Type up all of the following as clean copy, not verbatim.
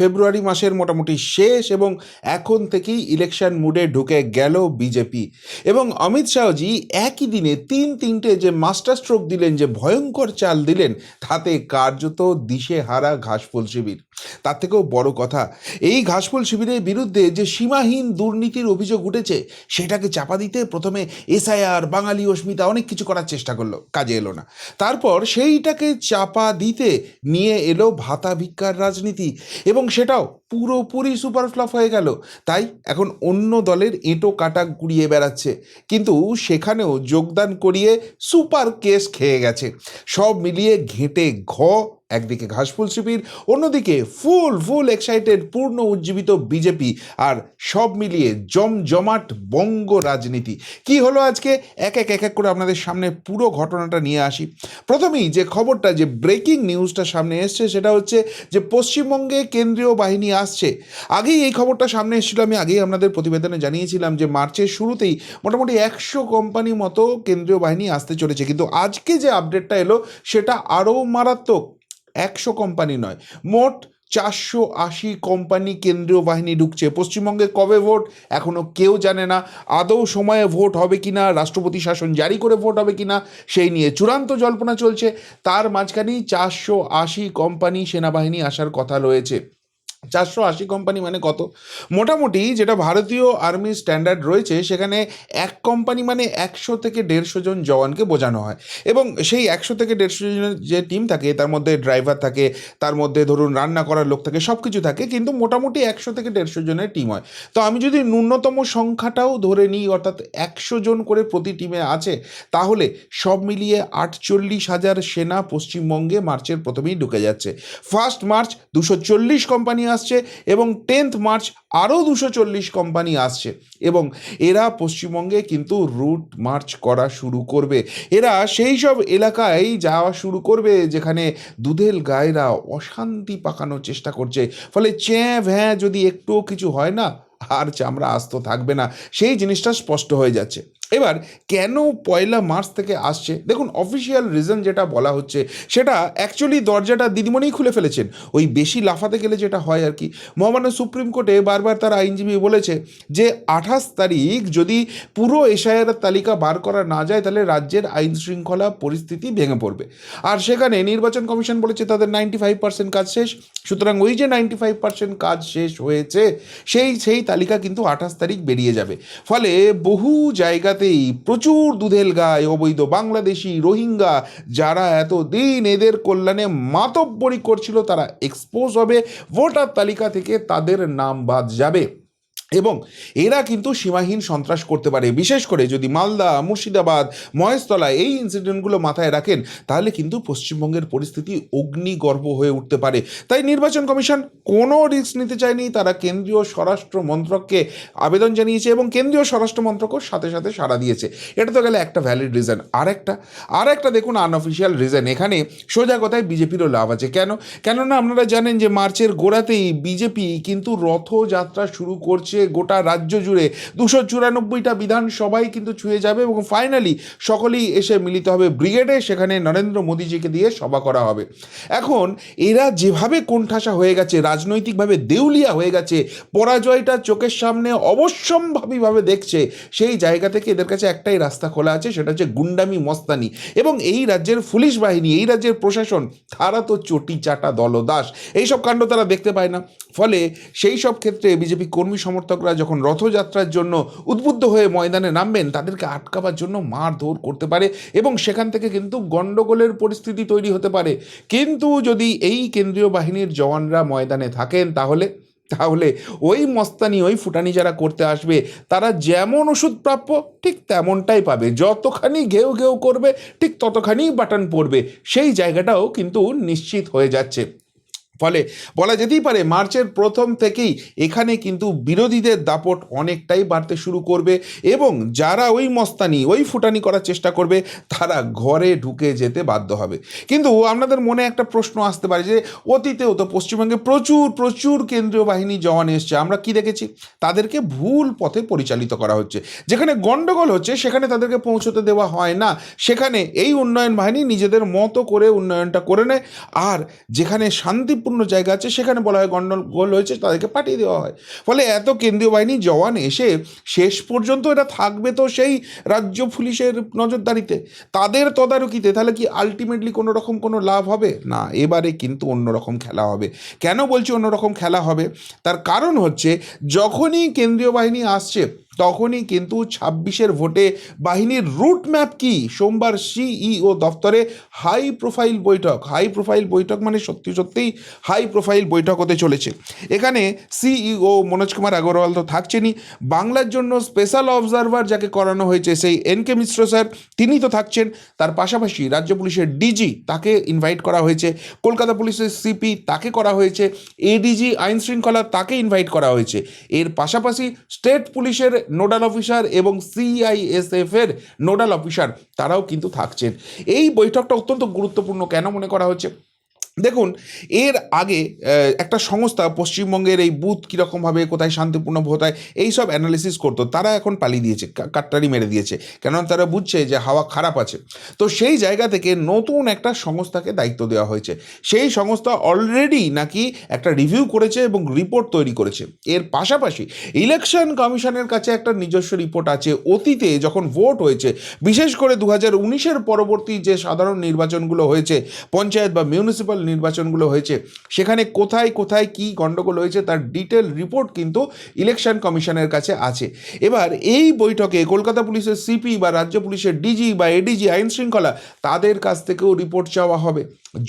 ফেব্রুয়ারি মাসের মোটামুটি শেষ এবং এখন থেকেই ইলেকশন মুডে ঢুকে গেল বিজেপি। এবং অমিত শাহজি একই দিনে তিনটে যে মাস্টার স্ট্রোক দিলেন, যে ভয়ঙ্কর চাল দিলেন, তাতে কার্যত দিশেহারা ঘাসফুল শিবির। তার থেকেও বড় কথা, এই ঘাসফুল শিবিরের বিরুদ্ধে যে সীমাহীন দুর্নীতির অভিযোগ উঠেছে, সেটাকে চাপা দিতে প্রথমে এসআইআর, বাঙালি অস্মিতা, অনেক কিছু করার চেষ্টা করলো, কাজে এলো না। তারপর সেইটাকে চাপা দিতে নিয়ে এলো ভাতা ভিক্ষার রাজনীতি, এবং সেটাও পুরোপুরি সুপার ফ্লপ হয়ে গেল। তাই এখন অন্য দলের এঁটো কাটা গুড়িয়ে বেড়াচ্ছে, কিন্তু সেখানেও যোগদান করিয়ে সুপার কেস খেয়ে গেছে। সব মিলিয়ে ঘেঁটে একদিকে ঘাসফুল শিবির, অন্যদিকে ফুল এক্সাইটেড পূর্ণ উজ্জীবিত বিজেপি, আর সব মিলিয়ে জমজমাট বঙ্গ রাজনীতি। কি হলো আজকে এক এক করে আপনাদের সামনে পুরো ঘটনাটা নিয়ে আসি। প্রথমেই যে খবরটা, যে ব্রেকিং নিউজটা সামনে এসছে, সেটা হচ্ছে যে পশ্চিমবঙ্গে কেন্দ্রীয় বাহিনী আসছে। আগেই এই খবরটা সামনে এসেছিল, আমি আগেই আপনাদের প্রতিবেদনে জানিয়েছিলাম যে মার্চের শুরুতেই মোটামুটি 100 কোম্পানি মতো কেন্দ্রীয় বাহিনী আসতে চলেছে। কিন্তু আজকে যে আপডেটটা এলো সেটা আরও মারাত্মক। 100 কোম্পানি নয়, মোট 480 কোম্পানি কেন্দ্রীয় বাহিনী ঢুকছে। পশ্চিমবঙ্গে কবে ভোট এখনও কেউ জানে না। আদৌ সময়ে ভোট হবে কিনা, রাষ্ট্রপতি শাসন জারি করে ভোট হবে কিনা, সেই নিয়ে চূড়ান্ত জল্পনা চলছে। তার মাঝখানেই 480 কোম্পানি সেনাবাহিনী আসার কথা রয়েছে। 480 কোম্পানি মানে কত? মোটামুটি যেটা ভারতীয় আর্মি স্ট্যান্ডার্ড রয়েছে, সেখানে এক কোম্পানি মানে 100 থেকে 150 জন জওয়ানকে বোঝানো হয়। এবং সেই 100 থেকে 150 জনের যে টিম থাকে, তার মধ্যে ড্রাইভার থাকে, তার মধ্যে ধরুন রান্না করার লোক থাকে, সব কিছু থাকে, কিন্তু মোটামুটি 100 থেকে 150 জনের টিম হয়। তো আমি যদি ন্যূনতম সংখ্যাটাও ধরে নিই, অর্থাৎ 100 জন করে প্রতি টিমে আছে, তাহলে সব মিলিয়ে 48,000 সেনা পশ্চিমবঙ্গে মার্চের প্রথমেই ঢুকে যাচ্ছে। 1 মার্চ 240 কোম্পানি আসছে, এবং 10 মার্চ আরও 240 কোম্পানি আসছে, এবং এরা পশ্চিমবঙ্গে কিন্তু রুট মার্চ করা শুরু করবে। এরা সেই সব এলাকায় যাওয়া শুরু করবে যেখানে দুধেল গায়েরা অশান্তি পাকানোর চেষ্টা করছে। ফলে চ্যাঁ ভ্যাঁ যদি একটুও কিছু হয় না, আর চামড়া আস্ত থাকবে না, সেই জিনিসটা স্পষ্ট হয়ে যাচ্ছে। এবার কেন 1 মার্চ থেকে আসছে, দেখুন অফিসিয়াল রিজন যেটা বলা হচ্ছে, সেটা অ্যাকচুয়ালি দরজাটা দিদিমণিই খুলে ফেলেছেন। ওই বেশি লাফাতে গেলে যেটা হয় আর কি, মহামান্য সুপ্রিম কোর্টে বারবার তার আইনজীবী বলেছে যে 28 তারিখ যদি পুরো এসআইআর তালিকা বার করা না যায়, তাহলে রাজ্যের আইন শৃঙ্খলা পরিস্থিতি ভেঙে পড়বে। আর সেখানে নির্বাচন কমিশন বলেছে তাদের 95% কাজ শেষ। সুতরাং ওই যে 95% কাজ শেষ হয়েছে, সেই তালিকা কিন্তু 28 তারিখ বেরিয়ে যাবে। ফলে বহু জায়গাতেই প্রচুর দুধেল গায়, অবৈধ বাংলাদেশি, রোহিঙ্গা, যারা এতদিন এদের কল্যাণে মাতব্বরি করছিল, তারা এক্সপোজ হবে। ভোটার তালিকা থেকে তাদের নাম বাদ যাবে, এবং এরা কিন্তু সীমাহীন সন্ত্রাস করতে পারে। বিশেষ করে যদি মালদা, মুর্শিদাবাদ, মহেশতলা এই ইনসিডেন্টগুলো মাথায় রাখেন, তাহলে কিন্তু পশ্চিমবঙ্গের পরিস্থিতি অগ্নিগর্ভ হয়ে উঠতে পারে। তাই নির্বাচন কমিশন কোনো রিস্ক নিতে চায়নি। তারা কেন্দ্রীয় স্বরাষ্ট্র মন্ত্রককে আবেদন জানিয়েছে, এবং কেন্দ্রীয় স্বরাষ্ট্র মন্ত্রকও সাথে সাথে সাড়া দিয়েছে। এটা তো গেলে একটা ভ্যালিড রিজন। আর একটা দেখুন আনঅফিসিয়াল রিজন। এখানে সোজা কথায় বিজেপিরও লাভ আছে। কেননা আপনারা জানেন যে মার্চের গোড়াতেই বিজেপি কিন্তু রথযাত্রা শুরু করছে গোটা রাজ্য জুড়ে। 294টা বিধানসভায় কিন্তু ছুঁয়ে যাবে, এবং ফাইনালি সকলেই এসে মিলিত হবে ব্রিগেডে। সেখানে নরেন্দ্র মোদীজিকে দিয়ে সভা করা হবে। এখন এরা যেভাবে কোণঠাসা হয়ে গেছে, রাজনৈতিকভাবে দেউলিয়া হয়ে গেছে, পরাজয়টা চোখের সামনে অবশ্যম্ভাবীভাবে দেখছে, সেই জায়গা থেকে এদের কাছে একটাই রাস্তা খোলা আছে, সেটা হচ্ছে গুন্ডামি, মস্তানি। এবং এই রাজ্যের পুলিশ বাহিনী, এই রাজ্যের প্রশাসন, তারা তো চটি চাটা দলদাস, এইসব কাণ্ড তারা দেখতে পায় না। ফলে সেই সব ক্ষেত্রে বিজেপি কর্মী সমর্থকরা যখন রথযাত্রার জন্য উদ্বুদ্ধ হয়ে ময়দানে নামবেন, তাদেরকে আটকাবার জন্য মারধর করতে পারে, এবং সেখান থেকে কিন্তু গণ্ডগোলের পরিস্থিতি তৈরি হতে পারে। কিন্তু যদি এই কেন্দ্রীয় বাহিনীর জওয়ানরা ময়দানে থাকেন, তাহলে ওই মস্তানি, ওই ফুটানি যারা করতে আসবে, তারা যেমন ওষুধ প্রাপ্য ঠিক তেমনটাই পাবে। যতখানি ঘেউ ঘেউ করবে, ঠিক ততখানি বাটন পড়বে। সেই জায়গাটাও কিন্তু নিশ্চিত হয়ে যাচ্ছে। ফলে বলা যেতেই পারে মার্চের প্রথম থেকেই এখানে কিন্তু বিরোধীদের দাপট অনেকটাই বাড়তে শুরু করবে, এবং যারা ওই মস্তানি, ওই ফুটানি করার চেষ্টা করবে, তারা ঘরে ঢুকে যেতে বাধ্য হবে। কিন্তু আপনাদের মনে একটা প্রশ্ন আসতে পারে যে অতীতেও তো পশ্চিমবঙ্গে প্রচুর কেন্দ্রীয় বাহিনী জওয়ান এসছে, আমরা কি দেখেছি? তাদেরকে ভুল পথে পরিচালিত করা হচ্ছে। যেখানে গণ্ডগোল হচ্ছে সেখানে তাদেরকে পৌঁছতে দেওয়া হয় না। সেখানে এই উন্নয়ন বাহিনী নিজেদের মতো করে উন্নয়নটা করে নেয়, আর যেখানে শান্তিপূর্ণ গুরুত্বপূর্ণ জায়গা আছে সেখানে বলা হয় গণ্ডগোল হয়েছে, তাদেরকে পাঠিয়ে দেওয়া হয়। ফলে এত কেন্দ্রীয় বাহিনী জওয়ান এসে শেষ পর্যন্ত এটা থাকবে তো সেই রাজ্য পুলিশের নজরদারিতে, তাদের তদারকিতে, তাহলে কি আলটিমেটলি কোনো রকম কোনো লাভ হবে না? এবারে কিন্তু অন্যরকম খেলা হবে। কেন বলছি অন্যরকম খেলা হবে? তার কারণ হচ্ছে যখনই কেন্দ্রীয় বাহিনী আসছে তখনই কিন্তু 26-এর ভোটে বাহিনীর রুট ম্যাপ কি, সোমবার সিইও দফতরে হাই প্রোফাইল বৈঠক মানে সত্যি সত্যিই হাই প্রোফাইল বৈঠক হতে চলেছে। এখানে সিইও মনোজ কুমার আগরওয়াল তো থাকছেনই, বাংলার জন্য স্পেশাল অবজারভার যাকে করানো হয়েছে সেই এনকে মিশ্র স্যার, তিনি তো থাকছেন। তার পাশাপাশি রাজ্য পুলিশের ডিজি তাকে ইনভাইট করা হয়েছে, কলকাতা পুলিশের সিপি তাকে করা হয়েছে, এডিজি আইন শৃঙ্খলা তাকে ইনভাইট করা হয়েছে। এর পাশাপাশি স্টেট পুলিশের নোডাল অফিসার এবং সিআইএসএফ এর নোডাল অফিসার তারাও কিন্তু থাকছেন। এই বৈঠকটা অত্যন্ত গুরুত্বপূর্ণ কেন মনে করা হচ্ছে? দেখুন, এর আগে একটা সংস্থা পশ্চিমবঙ্গের এই বুথ কীরকমভাবে কোথায় শান্তিপূর্ণ ভোট হয় এইসব অ্যানালিসিস করতো, তারা এখন পালিয়ে দিয়েছে, কাট্টারি মেরে দিয়েছে, কেননা তারা বুঝছে যে হাওয়া খারাপ আছে। তো সেই জায়গা থেকে নতুন একটা সংস্থাকে দায়িত্ব দেওয়া হয়েছে। সেই সংস্থা অলরেডি নাকি একটা রিভিউ করেছে এবং রিপোর্ট তৈরি করেছে। এর পাশাপাশি ইলেকশন কমিশনের কাছে একটা নিজস্ব রিপোর্ট আছে, অতীতে যখন ভোট হয়েছে, বিশেষ করে 2019-এর পরবর্তী যে সাধারণ নির্বাচনগুলো হয়েছে, পঞ্চায়েত বা মিউনিসিপ্যাল নির্বাচনগুলো হয়েছে, সেখানে কোথায় কোথায় কি গণ্ডগোল হয়েছে তার ডিটেল রিপোর্ট কিন্তু ইলেকশন কমিশনের কাছে আছে। এবার এই বৈঠকে কলকাতা পুলিশের সিপি বা রাজ্য পুলিশের ডিজি বা এডিজি আইন শৃঙ্খলা তাদের কাছ থেকেও রিপোর্ট চাওয়া হবে।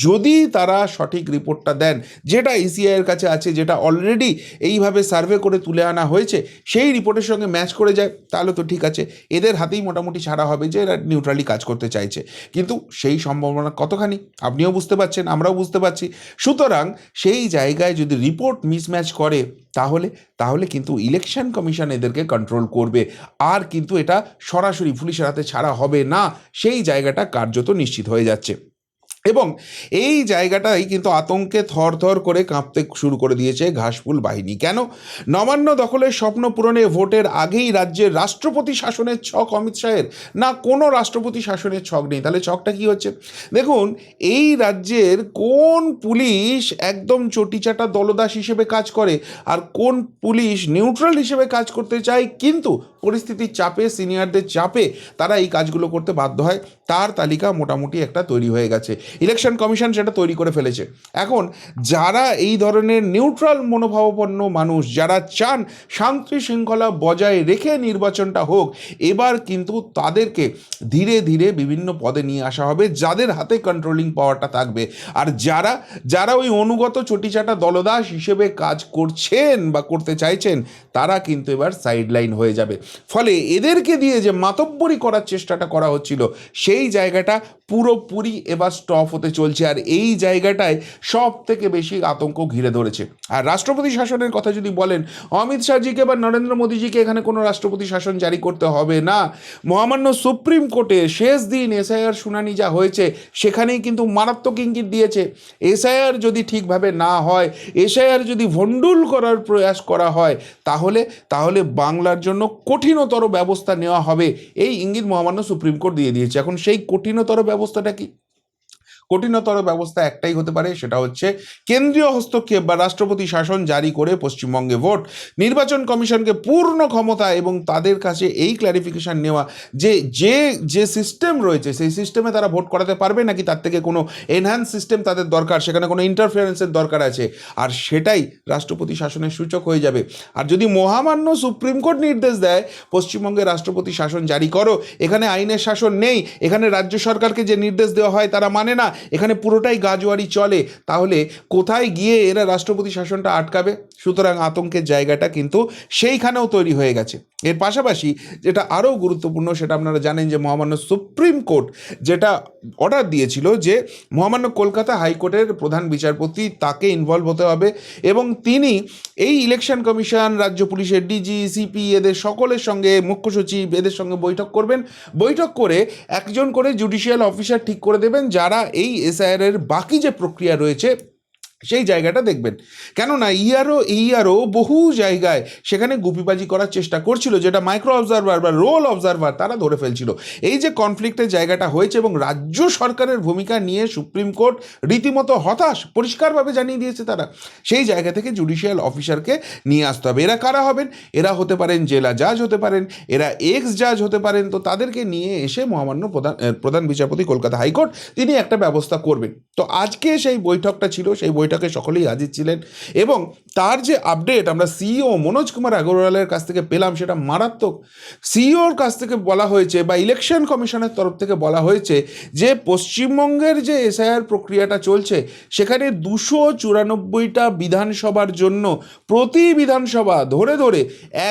যদি তারা সঠিক রিপোর্টটা দেন, যেটা ইসিআইয়ের কাছে আছে, যেটা অলরেডি এইভাবে সার্ভে করে তুলে আনা হয়েছে, সেই রিপোর্টের সঙ্গে ম্যাচ করে যায়, তাহলে তো ঠিক আছে, এদের হাতেই মোটামুটি ছাড়া হবে যে এরা নিউট্রালি কাজ করতে চাইছে। কিন্তু সেই সম্ভাবনা কতখানি আপনিও বুঝতে পারছেন, আমরাও বুঝতে পারছি। সুতরাং সেই জায়গায় যদি রিপোর্ট মিসম্যাচ করে তাহলে কিন্তু ইলেকশন কমিশন এদেরকে কন্ট্রোল করবে, আর কিন্তু এটা সরাসরি পুলিশের হাতে ছাড়া হবে না, সেই জায়গাটা কার্যত নিশ্চিত হয়ে যাচ্ছে। এবং এই জায়গাটাই কিন্তু আতঙ্কে থরথর করে কাঁপতে শুরু করে দিয়েছে ঘাসফুল বাহিনী। কেন? নবান্ন দখলের স্বপ্ন পূরণে ভোটের আগেই রাজ্যের রাষ্ট্রপতি শাসনের ছক অমিত শাহের, না কোনো রাষ্ট্রপতি শাসনের ছক নেই। তাহলে ছকটা কি হচ্ছে? দেখুন, এই রাজ্যের কোন পুলিশ একদম চটিচাটা দলদাস হিসেবে কাজ করে আর কোন পুলিশ নিউট্রাল হিসেবে কাজ করতে চায়, কিন্তু পরিস্থিতির চাপে, সিনিয়রদের চাপে তারা এই কাজগুলো করতে বাধ্য হয়, তার তালিকা মোটামুটি একটা তৈরি হয়ে গেছে। ইলেকশন কমিশন সেটা তৈরি করে ফেলেছে। এখন যারা এই ধরনের নিউট্রাল মনোভাবাপন্ন মানুষ, যারা চান শান্তি শৃঙ্খলা বজায় রেখে নির্বাচনটা হোক, এবার কিন্তু তাদেরকে ধীরে ধীরে বিভিন্ন পদে নিয়ে আসা হবে, যাদের হাতে কন্ট্রোলিং পাওয়ারটা থাকবে। আর যারা ওই অনুগত চটিচাটা দলদাস হিসেবে কাজ করছেন বা করতে চাইছেন, তারা কিন্তু এবার সাইডলাইন হয়ে যাবে। ফলে এদেরকে দিয়ে যে মাতব্বরি করার চেষ্টাটা করা হচ্ছিল, সেই জায়গাটা পুরোপুরি এবার স্টপ হতে চলছে। আর এই জায়গাটায় সব থেকে বেশি আতঙ্ক ঘিরে ধরেছে। আর রাষ্ট্রপতি শাসনের কথা যদি বলেন, অমিত শাহজিকে বা নরেন্দ্র মোদীজিকে এখানে কোনো রাষ্ট্রপতি শাসন জারি করতে হবে না। মহামান্য সুপ্রিম কোর্টে শেষ দিন এসআইআর শুনানি যা হয়েছে, সেখানেই কিন্তু মারাত্মক ইঙ্গিত দিয়েছে, এসআইআর যদি ঠিকভাবে না হয়, এসআইআর যদি ভণ্ডুল করার প্রয়াস করা হয়, তাহলে বাংলার জন্য কঠিনতর ব্যবস্থা নেওয়া হবে। এই ইঙ্গিত মহামান্য সুপ্রিম কোর্ট দিয়ে দিয়েছে। এখন সেই কঠিনতর ব্যবস্থাটা কি? কঠিনতর ব্যবস্থা একটাই হতে পারে, সেটা হচ্ছে কেন্দ্রীয় হস্তক্ষেপ বা রাষ্ট্রপতি শাসন জারি করে পশ্চিমবঙ্গে ভোট, নির্বাচন কমিশনকে পূর্ণ ক্ষমতা এবং তাদের কাছে এই ক্ল্যারিফিকেশন নেওয়া যে যে সিস্টেম রয়েছে সেই সিস্টেমে তারা ভোট করাতে পারবে নাকি তার থেকে কোনো এনহ্যান্স সিস্টেম তাদের দরকার, সেখানে কোনো ইন্টারফারেন্সের দরকার আছে, আর সেটাই রাষ্ট্রপতি শাসনের সূচক হয়ে যাবে। আর যদি মহামান্য সুপ্রিম কোর্ট নির্দেশ দেয় পশ্চিমবঙ্গে রাষ্ট্রপতি শাসন জারি করো, এখানে আইনের শাসন নেই, এখানে রাজ্য সরকারকে যে নির্দেশ দেওয়া হয় তারা মানে না, এখানে পুরোটাই গাজোয়ারি চলে, তাহলে কোথায় গিয়ে এরা রাষ্ট্রপতি শাসনটা আটকাবে? সুতরাং আতঙ্কের জায়গাটা কিন্তু সেইখানেও তৈরি হয়ে গেছে। এর পাশাপাশি যেটা আরও গুরুত্বপূর্ণ, সেটা আপনারা জানেন যে মহামান্য সুপ্রিম কোর্ট যেটা অর্ডার দিয়েছিল যে মহামান্য কলকাতা হাইকোর্টের প্রধান বিচারপতি তাকে ইনভলভ হতে হবে এবং তিনি এই ইলেকশন কমিশন, রাজ্য পুলিশের ডিজি, সিপি এদের সকলের সঙ্গে, মুখ্য সচিব এদের সঙ্গে বৈঠক করবেন। বৈঠক করে একজন করে জুডিশিয়াল অফিসার ঠিক করে দেবেন, যারা এই এসআইআর এর বাকি যে প্রক্রিয়া রয়েছে সেই জায়গাটা দেখবেন। কেননা ইআরও বহু জায়গায় সেখানে গুপিবাজি করার চেষ্টা করছিল, যেটা মাইক্রো অবজারভার বা রোল অবজারভার তারা ধরে ফেলছিল। এই যে কনফ্লিক্টের জায়গাটা হয়েছে এবং রাজ্য সরকারের ভূমিকা নিয়ে সুপ্রিম কোর্ট রীতিমতো হতাশ, পরিষ্কারভাবে জানিয়ে দিয়েছে তারা। সেই জায়গা থেকে জুডিশিয়াল অফিসারকে নিয়ে আসতে হবে। এরা কারা হবেন? এরা হতে পারেন জেলা জাজ হতে পারেন, এরা এক্স জাজ হতে পারেন। তো তাদেরকে নিয়ে এসে মহামান্য প্রধান বিচারপতি কলকাতা হাইকোর্ট তিনি একটা ব্যবস্থা করবেন। তো আজকে সেই বৈঠকটা ছিল, সেই বৈঠকে সকলেই হাজির ছিলেন এবং তার যে আপডেট আমরা সিইও মনোজ কুমার আগরওয়ালের কাছ থেকে পেলাম সেটা মারাত্মক। সিইওর কাছ থেকে বলা হয়েছে বা ইলেকশন কমিশনের তরফ থেকে বলা হয়েছে যে পশ্চিমবঙ্গের যে এসআইআর প্রক্রিয়াটা চলছে সেখানে 294টা বিধানসভার জন্য প্রতি বিধানসভা ধরে ধরে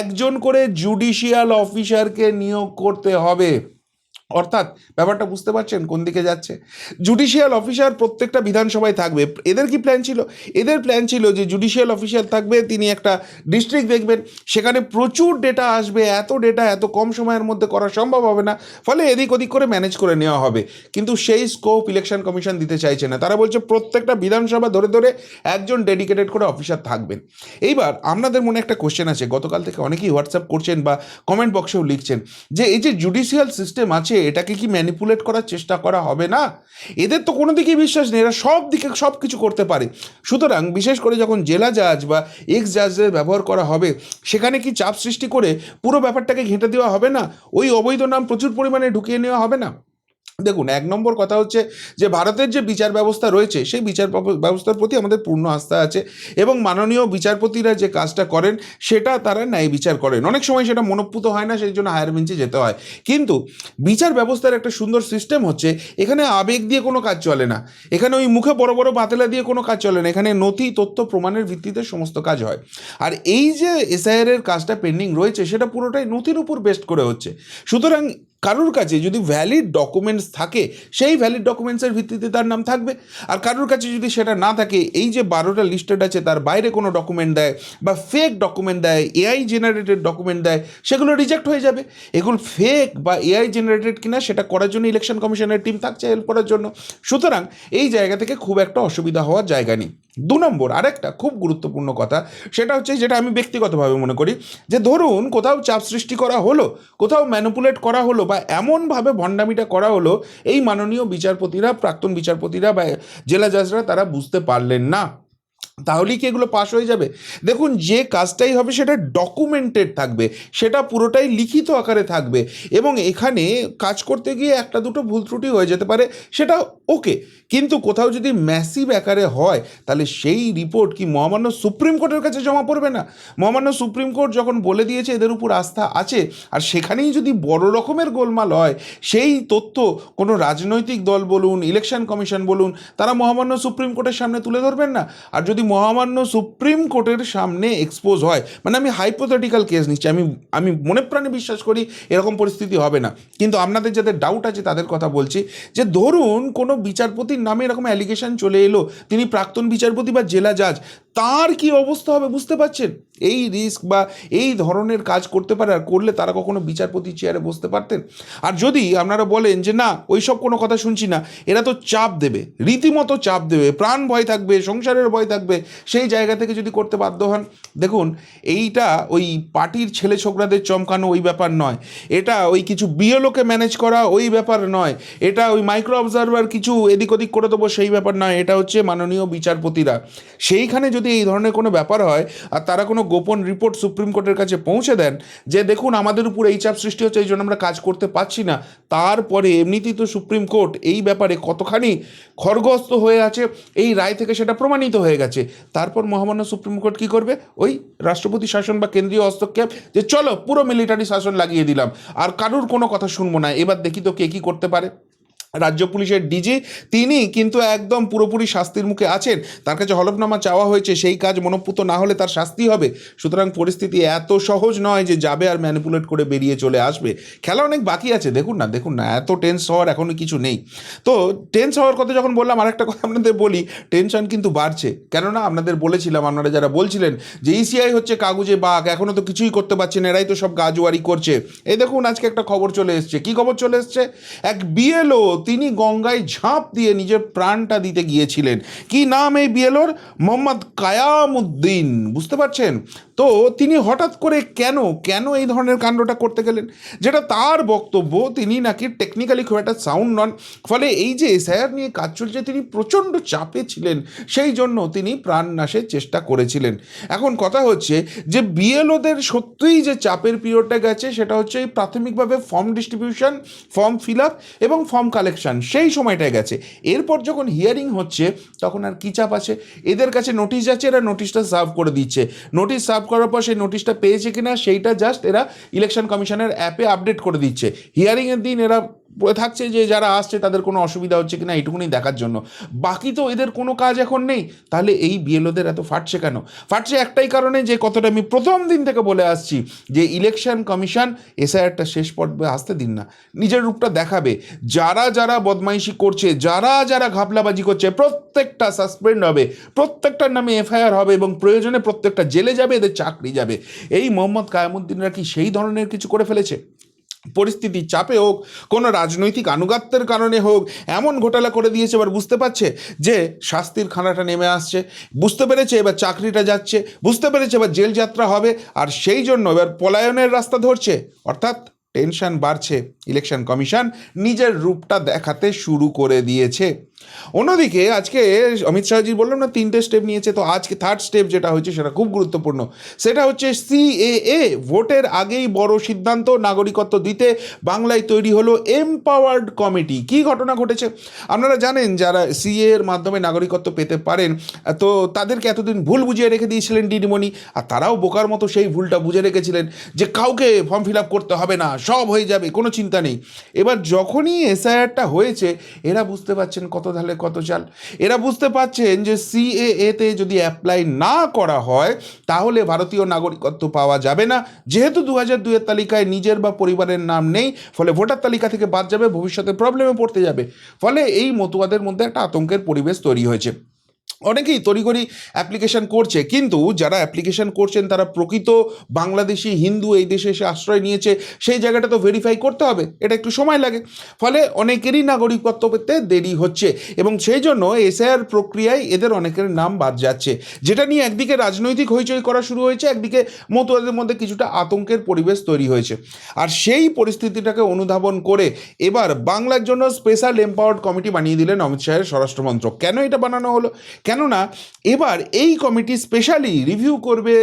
একজন করে জুডিশিয়াল অফিসারকে নিয়োগ করতে হবে। অর্থাৎ ব্যাপারটা বুঝতে পারছেন কোন দিকে যাচ্ছে। জুডিশিয়াল অফিসার প্রত্যেকটা বিধানসভায় থাকবে। এদের কি প্ল্যান ছিল? এদের প্ল্যান ছিল যে জুডিশিয়াল অফিসার থাকবে, তিনি একটা ডিস্ট্রিক্ট দেখবেন, সেখানে প্রচুর ডেটা আসবে, এত ডেটা এত কম সময়ের মধ্যে করা সম্ভব হবে না, ফলে এদিক ওদিক করে ম্যানেজ করে নেওয়া হবে। কিন্তু সেই স্কোপ ইলেকশন কমিশন দিতে চাইছে না। তারা বলছে প্রত্যেকটা বিধানসভা ধরে ধরে একজন ডেডিকেটেড করে অফিসার থাকবেন। এইবার আপনাদের মনে একটা কোশ্চেন আছে, গতকাল থেকে অনেকেই হোয়াটসঅ্যাপ করছেন বা কমেন্ট বক্সেও লিখছেন যে এই যে জুডিশিয়াল সিস্টেম আছে এটাকে কি ম্যানিপুলেট করার চেষ্টা করা হবে না? এদের তো কোনো দিকেই বিশ্বাস নেই, এরা সব দিকে সব কিছু করতে পারে। সুতরাং বিশেষ করে যখন জেলা জাজ বা এক্স জাজদের ব্যবহার করা হবে সেখানে কি চাপ সৃষ্টি করে পুরো ব্যাপারটাকে ঘেঁটে দেওয়া হবে না? ওই অবৈধ নাম প্রচুর পরিমাণে ঢুকিয়ে নেওয়া হবে না? দেখুন, এক নম্বর কথা হচ্ছে যে ভারতের যে বিচার ব্যবস্থা রয়েছে সেই বিচার ব্যবস্থার প্রতি আমাদের পূর্ণ আস্থা আছে এবং মাননীয় বিচারপতিরা যে কাজটা করেন সেটা তারা ন্যায় বিচার করেন। অনেক সময় সেটা মনোপুত হয় না, সেই জন্য হায়ার বেঞ্চে যেতে হয়। কিন্তু বিচার ব্যবস্থার একটা সুন্দর সিস্টেম হচ্ছে এখানে আবেগ দিয়ে কোনো কাজ চলে না, এখানে ওই মুখে বড় বড় বাতেলা দিয়ে কোনো কাজ চলে না, এখানে নথি তথ্য প্রমাণের ভিত্তিতে সমস্ত কাজ হয়। আর এই যে এসআইআর এর কাজটা পেন্ডিং রয়েছে সেটা পুরোটাই নথির উপর বেস্ট করে হচ্ছে। সুতরাং কারুর কাছে যদি ভ্যালিড ডকুমেন্টস থাকে সেই ভ্যালিড ডকুমেন্টসের ভিত্তিতে তার নাম থাকবে। আর কারুর কাছে যদি সেটা না থাকে, এই যে 12টা লিস্টেড আছে তার বাইরে কোনো ডকুমেন্ট দেয় বা ফেক ডকুমেন্ট দেয়, এআই জেনারেটেড ডকুমেন্ট দেয়, সেগুলো রিজেক্ট হয়ে যাবে। এগুলো ফেক বা এআই জেনারেটেড কিনা সেটা করার জন্য ইলেকশন কমিশনের টিম থাকছে হেল্প করার জন্য। সুতরাং এই জায়গা থেকে খুব একটা অসুবিধা হওয়ার জায়গা নেই। 2 নম্বর আরেকটা খুব গুরুত্বপূর্ণ কথা, সেটা হচ্ছে যেটা আমি ব্যক্তিগতভাবে মনে করি যে ধরুন কোথাও চাপ সৃষ্টি করা হলো, কোথাও ম্যানিপুলেট করা হলো বা এমনভাবে ভণ্ডামিটা করা হলো, এই মাননীয় বিচারপতিরা, প্রাক্তন বিচারপতিরা বা জেলা জাজরা তারা বুঝতে পারলেন না, তাহলেই কি এগুলো পাশ হয়ে যাবে? দেখুন, যে কাজটাই হবে সেটা ডকুমেন্টেড থাকবে, সেটা পুরোটাই লিখিত আকারে থাকবে এবং এখানে কাজ করতে গিয়ে একটা দুটো ভুল ত্রুটি হয়ে যেতে পারে, সেটা ওকে। কিন্তু কোথাও যদি ম্যাসিভ আকারে হয় তাহলে সেই রিপোর্ট কি মহামান্য সুপ্রিম কোর্টের কাছে জমা পড়বে না? মহামান্য সুপ্রিম কোর্ট যখন বলে দিয়েছে এদের উপর আস্থা আছে, আর সেখানেই যদি বড় রকমের গোলমাল হয়, সেই তথ্য কোনো রাজনৈতিক দল বলুন, ইলেকশন কমিশন বলুন, তারা মহামান্য সুপ্রিম কোর্টের সামনে তুলে ধরবেন না। আর যদি মহামান্য সুপ্রিম কোর্টের সামনে এক্সপোজ হয়, মানে আমি হাইপোথেটিক্যাল কেস নিচ্ছি, আমি মনে প্রাণে বিশ্বাস করি এরকম পরিস্থিতি হবে না, কিন্তু আপনাদের যাদের ডাউট আছে তাদের কথা বলছি, যে ধরুন কোনো বিচারপতির নামে এরকম অ্যালিগেশন চলে এলো, তিনি প্রাক্তন বিচারপতি বা জেলা জাজ, তার কি অবস্থা হবে বুঝতে পারছেন? এই রিস্ক বা এই ধরনের কাজ করতে পারে, আর করলে তারা কখনো বিচারপতি চেয়ারে বসতে পারতেন? আর যদি আপনারা বলেন যে না ওই সব কোনো কথা শুনছি না, এরা তো চাপ দেবে, রীতিমতো চাপ দেবে, প্রাণ ভয় থাকবে, সংসারের ভয় থাকবে, সেই জায়গা থেকে যদি করতে বাধ্য হন, দেখুন এইটা ওই পার্টির ছেলে ছোকরাদের চমকানো ওই ব্যাপার নয়, এটা ওই কিছু বিএলওকে ম্যানেজ করা ওই ব্যাপার নয়, এটা ওই মাইক্রো অবজারভার কিছু এদিক ওদিক করে দেবো সেই ব্যাপার নয়, এটা হচ্ছে মাননীয় বিচারপতিরা। সেইখানে যদি এই ধরনের কোনো ব্যাপার হয় আর তারা কোনো গোপন রিপোর্ট সুপ্রিম কোর্টের কাছে পৌঁছে দেন যে দেখুন আমাদের উপর এই চাপ সৃষ্টি হচ্ছে, এই জন্য আমরা কাজ করতে পারছি না, তারপরে এমনিতেই তো সুপ্রিম কোর্ট এই ব্যাপারে কতখানি খড়গহস্ত হয়ে আছে, এই রায় থেকে সেটা প্রমাণিত হয়ে গেছে, তারপর মহামান্য সুপ্রিম কোর্ট কী করবে? ওই রাষ্ট্রপতি শাসন বা কেন্দ্রীয় হস্তক্ষেপ, যে চলো পুরো মিলিটারি শাসন লাগিয়ে দিলাম, আর কারুর কোনো কথা শুনবো না, এবার দেখি তো কে কী করতে পারে। রাজ্য পুলিশের ডিজি তিনি কিন্তু একদম পুরোপুরি শাস্তির মুখে আছেন, তার কাছে হলফনামা চাওয়া হয়েছে, সেই কাজ মনঃপূত না হলে তার শাস্তি হবে। সুতরাং পরিস্থিতি এত সহজ নয় যে যাবে আর ম্যানিপুলেট করে বেরিয়ে চলে আসবে, খেলা অনেক বাকি আছে। দেখুন না এত টেন্স হওয়ার এখনও কিছু নেই। তো টেন্স হওয়ার কথা যখন বললাম, আরেকটা কথা আপনাদের বলি, টেনশন কিন্তু বাড়ছে, কেননা আপনাদের বলেছিলাম, আপনারা যারা বলছিলেন যে ইসিআই হচ্ছে কাগুজে বাঘ, এখনও তো কিছুই করতে পারছে না, এরাই তো সব গাজুয়ারি করছে, এই দেখুন আজকে একটা খবর চলে এসছে। কী খবর চলে এসছে? এক বিএলও তিনি গঙ্গায় ঝাঁপ দিয়ে নিজের প্রাণটা দিতে গিয়েছিলেন। কি নাম এই বিএলওর? মোহাম্মদ কায়ামুদ্দিন। বুঝতে পারছেন? তো তিনি হঠাৎ করে কেন এই ধরনের কাণ্ডটা করতে গেলেন, যেটা তার বক্তব্য তিনি নাকি টেকনিক্যালি খুব একটা সাউন্ড নন, ফলে এই যে এসআইআর নিয়ে কাজ চলছে তিনি প্রচণ্ড চাপে ছিলেন, সেই জন্য তিনি প্রাণনাশের চেষ্টা করেছিলেন। এখন কথা হচ্ছে যে বিএলওদের সত্যিই যে চাপের পিরিয়ডটা গেছে সেটা হচ্ছে এই প্রাথমিকভাবে form distribution, form fill up এবং ফর্ম কালেকশন, সেই সময়টায় গেছে। এরপর যখন হিয়ারিং হচ্ছে তখন আর কী চাপ আছে? এদের কাছে নোটিশ যাচ্ছে, এরা নোটিশটা সার্ভ করে দিচ্ছে। নোটিশ সার্ভ করার পর সেই নোটিশটা পেয়েছে কিনা সেইটা জাস্ট এরা ইলেকশন কমিশনের অ্যাপে আপডেট করে দিচ্ছে। হিয়ারিংয়ের দিন এরা থাকছে যে যারা আসছে তাদের কোনো অসুবিধা হচ্ছে কিনা এইটুকুনি দেখার জন্য, বাকি তো এদের কোনো কাজ এখন নেই। তাহলে এই বিএলওদের এত ফাটছে কেন? ফাটছে একটাই কারণে, যে কথাটা আমি প্রথম দিন থেকে বলে আসছি, যে ইলেকশন কমিশন এসআইআরটা শেষ পর্বে আসতে দিন না, নিজের রূপটা দেখাবে। যারা যারা বদমাইশি করছে, যারা যারা ঘাপলাবাজি করছে, প্রত্যেকটা সাসপেন্ড হবে, প্রত্যেকটার নামে এফআইআর হবে এবং প্রয়োজনে প্রত্যেকটা জেলে যাবে, এদের চাকরি যাবে। এই মোহাম্মদ কায়ামুদ্দিনরা কি সেই ধরনের কিছু করে ফেলেছে? পরিস্থিতির চাপে হোক, কোনো রাজনৈতিক আনুগত্যের কারণে হোক, এমন ঘোটালা করে দিয়েছে, এবার বুঝতে পারছে যে শাস্তির খানাটা নেমে আসছে, বুঝতে পেরেছে এবার চাকরিটা যাচ্ছে, বুঝতে পেরেছে এবার জেল যাত্রা হবে, আর সেই জন্য এবার পলায়নের রাস্তা ধরছে, অর্থাৎ টেনশন বাড়ছে। ইলেকশন কমিশন নিজের রূপটা দেখাতে শুরু করে দিয়েছে। অন্যদিকে আজকে অমিত শাহজি বললাম না 3টে স্টেপ নিয়েছে, তো আজকে থার্ড স্টেপ যেটা হয়েছে সেটা খুব গুরুত্বপূর্ণ। সেটা হচ্ছে সিএএ, ভোটের আগেই বড় সিদ্ধান্ত, নাগরিকত্ব দিতে বাংলায় তৈরি হলো এমপাওয়ার্ড কমিটি। কি ঘটনা ঘটেছে আপনারা জানেন, যারা সিএ এর মাধ্যমে নাগরিকত্ব পেতে পারেন, তো তাদেরকে এতদিন ভুল বুঝিয়ে রেখে দিয়েছিলেন দিদিমণি, আর তারাও বোকার মতো সেই ভুলটা বুঝে রেখেছিলেন যে কাউকে ফর্ম ফিল আপ করতে হবে না, সব হয়ে যাবে, কোনো চিন্তা নেই। এবার যখনই এসআইআরটা হয়েছে এরা বুঝতে পারছেন কত ধালে কত চাল। এরা বুঝতে পারছেন যে সিএএতে যদি অ্যাপ্লাই না করা হয় তাহলে ভারতীয় নাগরিকত্ব পাওয়া যাবে না, যেহেতু 2002 তালিকায় নিজের বা পরিবারের নাম নেই, ফলে ভোটার তালিকা থেকে বাদ যাবে, ভবিষ্যতে প্রবলেমে পড়তে যাবে। ফলে এই মতুয়াদের মধ্যে একটা আতঙ্কের পরিবেশ তৈরি হয়েছে। অনেকেই তড়িঘড়ি অ্যাপ্লিকেশন করছে, কিন্তু যারা অ্যাপ্লিকেশন করছেন তারা প্রকৃত বাংলাদেশি হিন্দু, এই দেশে এসে আশ্রয় নিয়েছে, সেই জায়গাটা তো ভেরিফাই করতে হবে, এটা একটু সময় লাগে, ফলে অনেকেরই নাগরিকত্ব পেতে দেরি হচ্ছে এবং সেই জন্য এসআইআর প্রক্রিয়ায় এদের অনেকের নাম বাদ যাচ্ছে, যেটা নিয়ে একদিকে রাজনৈতিক হইচই করা শুরু হয়েছে, একদিকে মতুয়াদের মধ্যে কিছুটা আতঙ্কের পরিবেশ তৈরি হয়েছে। আর সেই পরিস্থিতিটাকে অনুধাবন করে এবার বাংলার জন্য স্পেশাল এমপাওয়ার্ড কমিটি বানিয়ে দিলেন অমিত শাহের স্বরাষ্ট্রমন্ত্রক। কেন এটা বানানো হলো? কেননা এবার এই কমিটি স্পেশালি রিভিউ করবে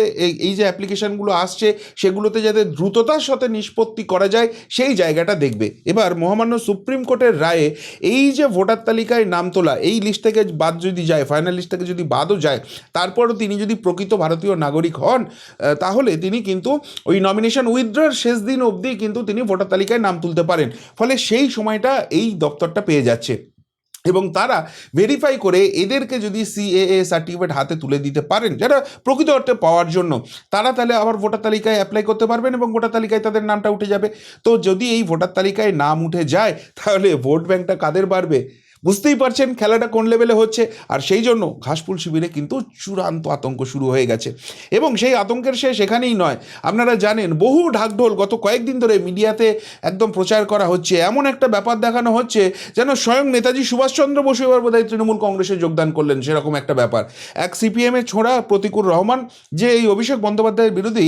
এই যে অ্যাপ্লিকেশনগুলো আসছে সেগুলোতে যাতে দ্রুততার সাথে নিষ্পত্তি করা যায় সেই জায়গাটা দেখবে। এবার মহামান্য সুপ্রিম কোর্টের রায়ে এই যে ভোটার তালিকায় নাম তোলা, এই লিস্ট থেকে বাদ যদি যায়, ফাইনাল লিস্ট থেকে যদি বাদও যায়, তারপরও তিনি যদি প্রকৃত ভারতীয় নাগরিক হন, তাহলে তিনি কিন্তু ওই নমিনেশন উইথড্রর শেষ দিন অবধি কিন্তু তিনি ভোটার তালিকায় নাম তুলতে পারেন। ফলে সেই সময়টা এই দপ্তরটা পেয়ে যাচ্ছে এবং তারা ভেরিফাই করে এদেরকে যদি সিএএ সার্টিফিকেট হাতে তুলে দিতে পারেন, যারা প্রকৃত অর্থে পাওয়ার জন্য, তারা তাহলে আবার ভোটার তালিকায় অ্যাপ্লাই করতে পারবেন এবং ভোটার তালিকায় তাদের নামটা উঠে যাবে। তো যদি এই ভোটার তালিকায় নাম উঠে যায় তাহলে ভোট ব্যাংকটা কাদের বাড়বে? বুঝতেই পারছেন খেলাটা কোন লেভেলে হচ্ছে। আর সেই জন্য ঘাসফুল শিবিরে কিন্তু চূড়ান্ত আতঙ্ক শুরু হয়ে গেছে এবং সেই আতঙ্কের শেষ এখানেই নয়। আপনারা জানেন বহু ঢাকঢোল গত কয়েকদিন ধরে মিডিয়াতে একদম প্রচার করা হচ্ছে, এমন একটা ব্যাপার দেখানো হচ্ছে যেন স্বয়ং নেতাজি সুভাষচন্দ্র বসু এবার বোধহয় তৃণমূল কংগ্রেসে যোগদান করলেন, সেরকম একটা ব্যাপার। এক সিপিএমের ছোঁড়া প্রতিকুর রহমান, যে এই অভিষেক বন্দ্যোপাধ্যায়ের বিরোধী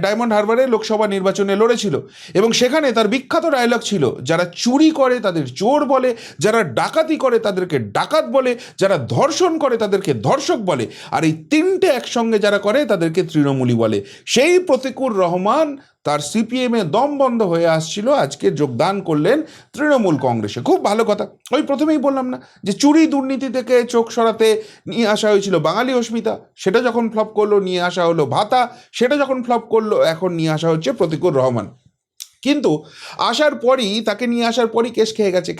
ডায়মন্ড হারবারে লোকসভা নির্বাচনে লড়েছিল এবং সেখানে তার বিখ্যাত ডায়লগ ছিল, যারা চুরি করে তাদের চোর বলে, যারা ডাকাতি করে তাদেরকে ডাকাত বলে, যারা ধর্ষণ করে তাদেরকে ধর্ষক বলে, আর এই তিনটে একসঙ্গে যারা করে তাদেরকে তৃণমূলী বলে। সেই প্রতিকুর রহমান তার সিপিএমে দম বন্ধ হয়ে আসছিল, আজকে যোগদান করলেন তৃণমূল কংগ্রেসে। খুব ভালো কথা। ওই প্রথমেই বললাম না যে চুরি দুর্নীতি থেকে চোখ সরাতে নিয়ে আসা হয়েছিল বাঙালি অস্মিতা, সেটা যখন ফ্লপ করলো নিয়ে আসা হলো ভাতা, সেটা যখন ফ্লপ করলো এখন নিয়ে আসা হচ্ছে প্রতিকুর রহমান। কিন্তু আসার পরই, তাকে নিয়ে আসার পরই কেস খেয়ে গেছে।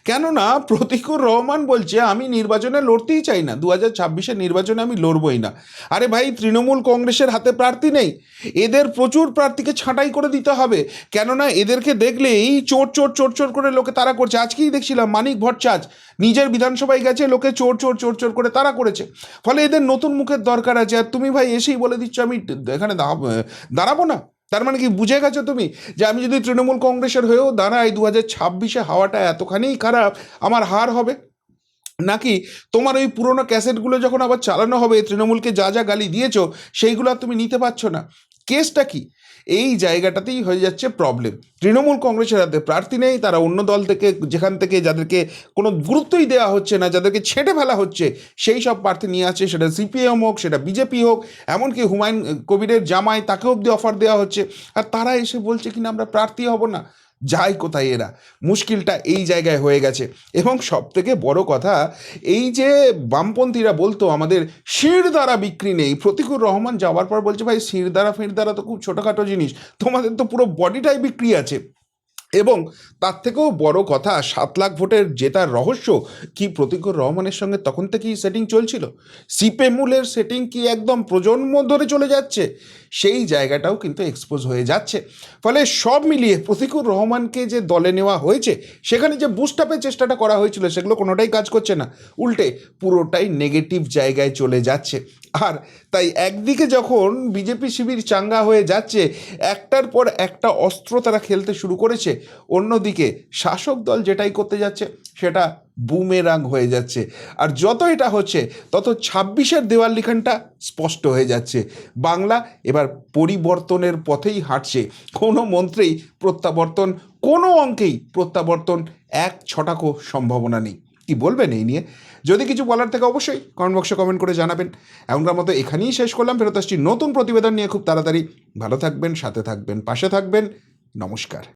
কেননা প্রতিকুর রহমান বলছে আমি নির্বাচনে লড়তেই চাই না, 2026-এর নির্বাচনে আমি লড়বই না। আরে ভাই, তৃণমূল কংগ্রেসের হাতে প্রার্থী নেই, এদের প্রচুর প্রার্থীকে ছাঁটাই করে দিতে হবে, কেননা এদেরকে দেখলে এই চোর চোর চোর চোর করে লোকে তারা করছে। আজকেই দেখছিলাম মানিক ভট্টাচার্য নিজের বিধানসভায় গেছে, লোকে চোর চোর চোর চোর করে তারা করেছে। ফলে এদের নতুন মুখের দরকার আছে। আর তুমি ভাই এসেই বলে দিচ্ছ আমি এখানে দাঁড়াবো না, তার মানে কি বুঝে গেছো তুমি যে আমি যদি তৃণমূল কংগ্রেসের হয়েও দাঁড়াই 2026-এ হাওয়াটা এতখানিই খারাপ, আমার হার হবে? নাকি তোমার ওই পুরোনো ক্যাসেটগুলো যখন আবার চালানো হবে, তৃণমূলকে যা যা গালি দিয়েছো সেইগুলো আর তুমি নিতে পারছো না? কেসটা কি? এই জায়গাটাতেই হয়ে যাচ্ছে প্রবলেম। তৃণমূল কংগ্রেসের হাতে প্রার্থী নেই, তারা অন্য দল থেকে, যেখান থেকে যাদেরকে কোনো গুরুত্বই দেওয়া হচ্ছে না, যাদেরকে ছেঁটে ফেলা হচ্ছে, সেই সব প্রার্থী নিয়ে আছে। সেটা সিপিএম হোক, সেটা বিজেপি হোক, এমনকি হুমায়ুন কবিরের জামাই, তাকে অবধি অফার দেওয়া হচ্ছে। আর তারা এসে বলছে কিনা আমরা প্রার্থী হব না। যায় কোথায় এরা? মুশকিলটা এই জায়গায় হয়ে গেছে। এবং সব থেকে বড় কথা, এই যে বামপন্থীরা বলতো আমাদের শিরদাঁড়া বিক্রি নেই, প্রতিকুর রহমান যাওয়ার পর বলছে ভাই শিরদাঁড়া ফিরদাঁড়া তো খুব ছোটোখাটো জিনিস, তোমাদের তো পুরো বডিটাই বিক্রি আছে। এবং তার থেকেও বড় কথা, 7 লাখ ভোটের জেতার রহস্য কি প্রতিকুর রহমানের সঙ্গে তখন থেকেই সেটিং চলছিল? সিপেমুলের সেটিং কি একদম প্রজন্ম ধরে চলে যাচ্ছে? সেই জায়গাটাও কিন্তু এক্সপোজ হয়ে যাচ্ছে। ফলে সব মিলিয়ে প্রতিকুর রহমানকে যে দলে নেওয়া হয়েছে, সেখানে যে বুস্ট আপের চেষ্টাটা করা হয়েছিল, সেগুলো কোনোটাই কাজ করছে না, উল্টে পুরোটাই নেগেটিভ জায়গায় চলে যাচ্ছে। আর তাই একদিকে যখন বিজেপি শিবির চাঙ্গা হয়ে যাচ্ছে, একটার পর একটা অস্ত্র তারা খেলতে শুরু করেছে, অন্যদিকে শাসক দল যেটাই করতে যাচ্ছে সেটা বুমেরাং হয়ে যাচ্ছে। আর যত এটা হচ্ছে তত 26-এর দেওয়াল লিখনটা স্পষ্ট হয়ে যাচ্ছে। বাংলা এবার পরিবর্তনের পথেই হাঁটছে। কোনো মন্ত্রেই প্রত্যাবর্তন, কোনো অঙ্কেই প্রত্যাবর্তন 1 ছটাকও সম্ভাবনা নেই। কি বলবেন এই নিয়ে? যদি কিছু বলার থেকে অবশ্যই কমেন্ট বক্সে কমেন্ট করে জানাবেন। এখনকার মতো এখানেই শেষ করলাম, ফেরত আসছি নতুন প্রতিবেদন নিয়ে খুব তাড়াতাড়ি। ভালো থাকবেন, সাথে থাকবেন, পাশে থাকবেন। নমস্কার।